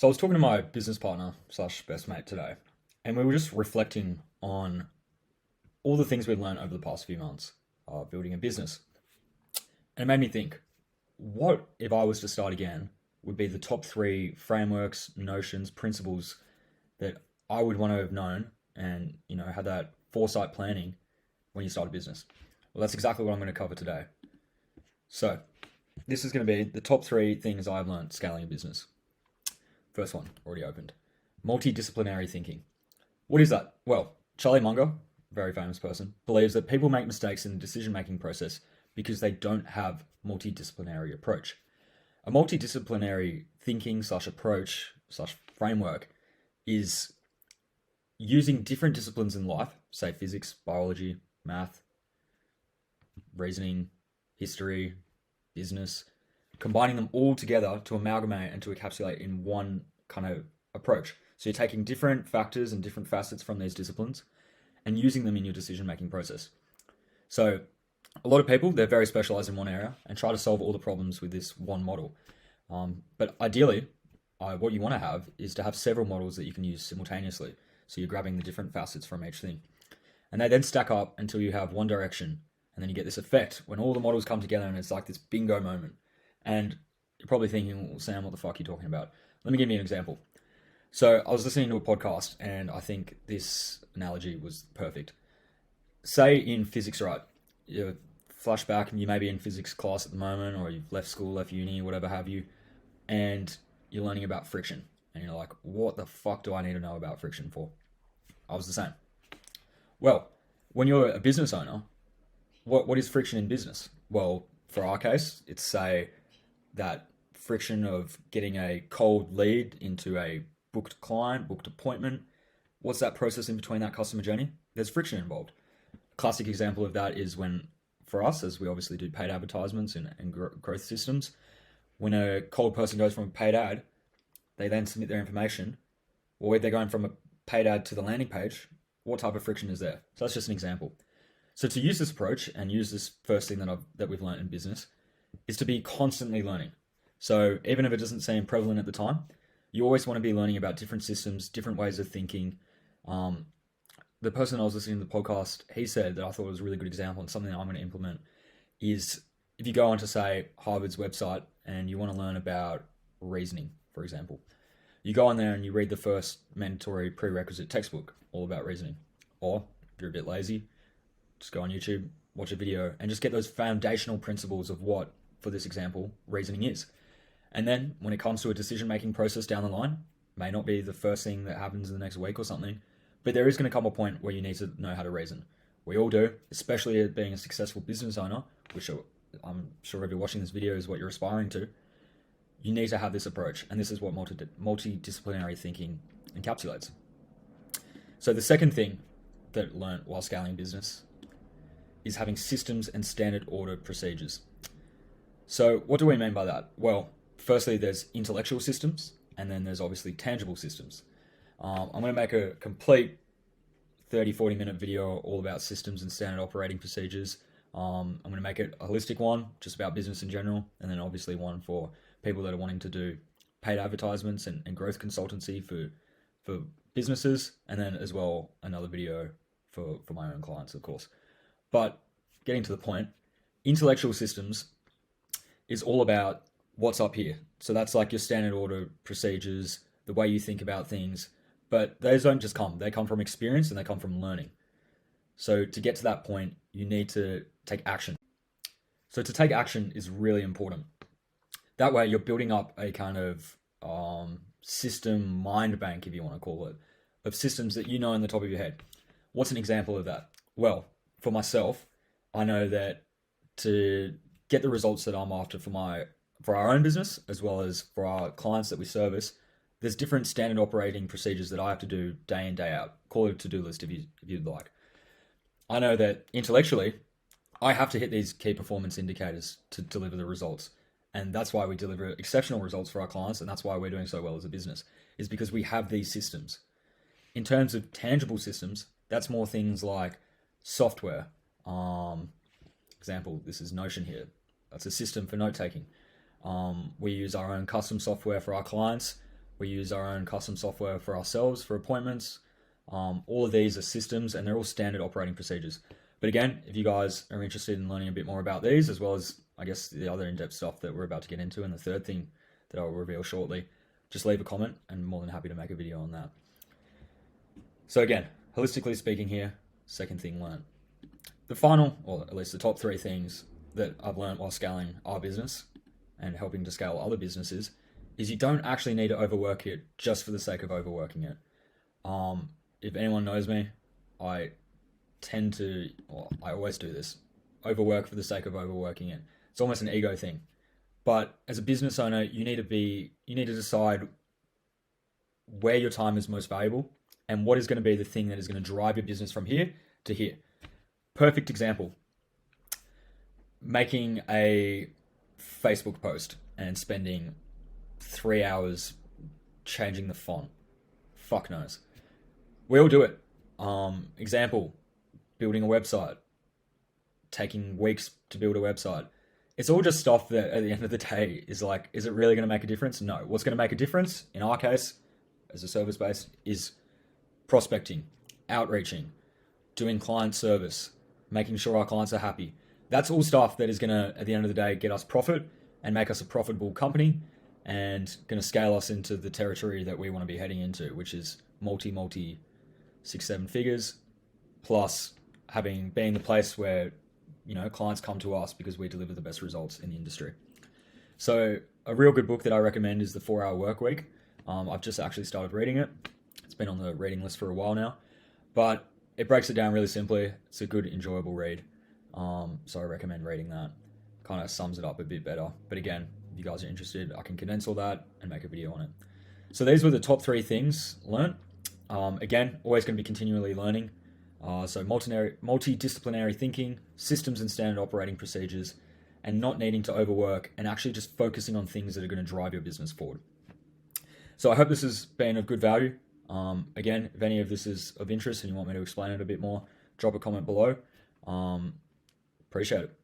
So I was talking to my business partner slash best mate today, and we were just reflecting on all the things we've learned over the past few months of building a business. And it made me think, what if I was to start again would be the top three frameworks, notions, principles that I would want to have known and, had that foresight planning when you start a business. Well, that's exactly what I'm going to cover today. So this is going to be the top three things I've learned scaling a business. First one, already opened. Multidisciplinary thinking. What is that? Well, Charlie Munger, very famous person, believes that people make mistakes in the decision-making process because they don't have multidisciplinary approach. A multidisciplinary thinking slash approach slash framework is using different disciplines in life, say physics, biology, math, reasoning, history, business, combining them all together to amalgamate and to encapsulate in one kind of approach. So you're taking different factors and different facets from these disciplines and using them in your decision-making process. So a lot of people, they're very specialized in one area and try to solve all the problems with this one model. But ideally, what you want to have is to have several models that you can use simultaneously. So you're grabbing the different facets from each thing. And they then stack up until you have one direction. And then you get this effect when all the models come together and it's like this bingo moment. And you're probably thinking, well, Sam, what the fuck are you talking about? Let me give you an example. So I was listening to a podcast and I think this analogy was perfect. Say in physics, right? You flashback and you may be in physics class at the moment, or you've left school, left uni, whatever have you, and you're learning about friction. And you're like, what the fuck do I need to know about friction for? I was the same. Well, when you're a business owner, what is friction in business? Well, for our case, it's say that friction of getting a cold lead into a booked client, booked appointment. What's that process in between that customer journey? There's friction involved. Classic example of that is when, for us, as we obviously do paid advertisements and growth systems, when a cold person goes from a paid ad, they then submit their information, or if they're going from a paid ad to the landing page, what type of friction is there? So that's just an example. So to use this approach and use this first thing that we've learned in business is to be constantly learning. So even if it doesn't seem prevalent at the time, you always want to be learning about different systems, different ways of thinking. The person I was listening to the podcast, he said that I thought was a really good example and something that I'm going to implement is if you go onto, say, Harvard's website and you want to learn about reasoning, for example, you go on there and you read the first mandatory prerequisite textbook all about reasoning. Or if you're a bit lazy, just go on YouTube, watch a video, and just get those foundational principles of what, for this example, reasoning is. And then when it comes to a decision-making process down the line, may not be the first thing that happens in the next week or something, but there is going to come a point where you need to know how to reason. We all do, especially being a successful business owner, which I'm sure if you're watching this video is what you're aspiring to. You need to have this approach, and this is what multidisciplinary thinking encapsulates. So the second thing that I learned while scaling business is having systems and standard order procedures. So what do we mean by that? Well, firstly, there's intellectual systems, and then there's obviously tangible systems. I'm going to make a complete 30-40 minute video all about systems and standard operating procedures. I'm going to make it a holistic one, just about business in general, and then obviously one for people that are wanting to do paid advertisements and growth consultancy for businesses, and then as well another video for my own clients, of course. But getting to the point, intellectual systems is all about what's up here. So that's like your standard order procedures, the way you think about things, but those don't just come. They come from experience and they come from learning. So to get to that point, you need to take action. So to take action is really important. That way you're building up a kind of system mind bank, if you want to call it, of systems that you know in the top of your head. What's an example of that? Well, for myself, I know that to get the results that I'm after for our own business, as well as for our clients that we service, there's different standard operating procedures that I have to do day in, day out. Call it a to-do list if you'd like. I know that intellectually, I have to hit these key performance indicators to deliver the results. And that's why we deliver exceptional results for our clients, and that's why we're doing so well as a business, is because we have these systems. In terms of tangible systems, that's more things like software. Example, this is Notion here. That's a system for note-taking. We use our own custom software for our clients. We use our own custom software for ourselves for appointments. All of these are systems and they're all standard operating procedures. But again, if you guys are interested in learning a bit more about these, as well as I guess the other in-depth stuff that we're about to get into, and the third thing that I'll reveal shortly, just leave a comment and I'm more than happy to make a video on that. So again, holistically speaking here, second thing learned. The final, or at least the top 3 things that I've learned while scaling our business and helping to scale other businesses is you don't actually need to overwork it just for the sake of overworking it. If anyone knows me, I always do this, overwork for the sake of overworking it. It's almost an ego thing. But as a business owner, you need to decide where your time is most valuable and what is going to be the thing that is going to drive your business from here to here. Perfect example. Making a Facebook post and spending 3 hours changing the font. Fuck knows. We all do it. Example, building a website. Taking weeks to build a website. It's all just stuff that at the end of the day is like, is it really going to make a difference? No. What's going to make a difference, in our case, as a service base, is prospecting, outreaching, doing client service, making sure our clients are happy. That's all stuff that is going to, at the end of the day, get us profit and make us a profitable company and going to scale us into the territory that we want to be heading into, which is multi 6-7 figures, plus being the place where, you know, clients come to us because we deliver the best results in the industry. So a real good book that I recommend is The 4-Hour Workweek. I've just actually started reading it. It's been on the reading list for a while now, but it breaks it down really simply. It's a good, enjoyable read. So I recommend reading that. Kind of sums it up a bit better. But again, if you guys are interested, I can condense all that and make a video on it. So these were the top 3 things learned. Again, always going to be continually learning. So multidisciplinary thinking, systems and standard operating procedures, and not needing to overwork and actually just focusing on things that are going to drive your business forward. So I hope this has been of good value. Again, if any of this is of interest and you want me to explain it a bit more, drop a comment below. Appreciate it.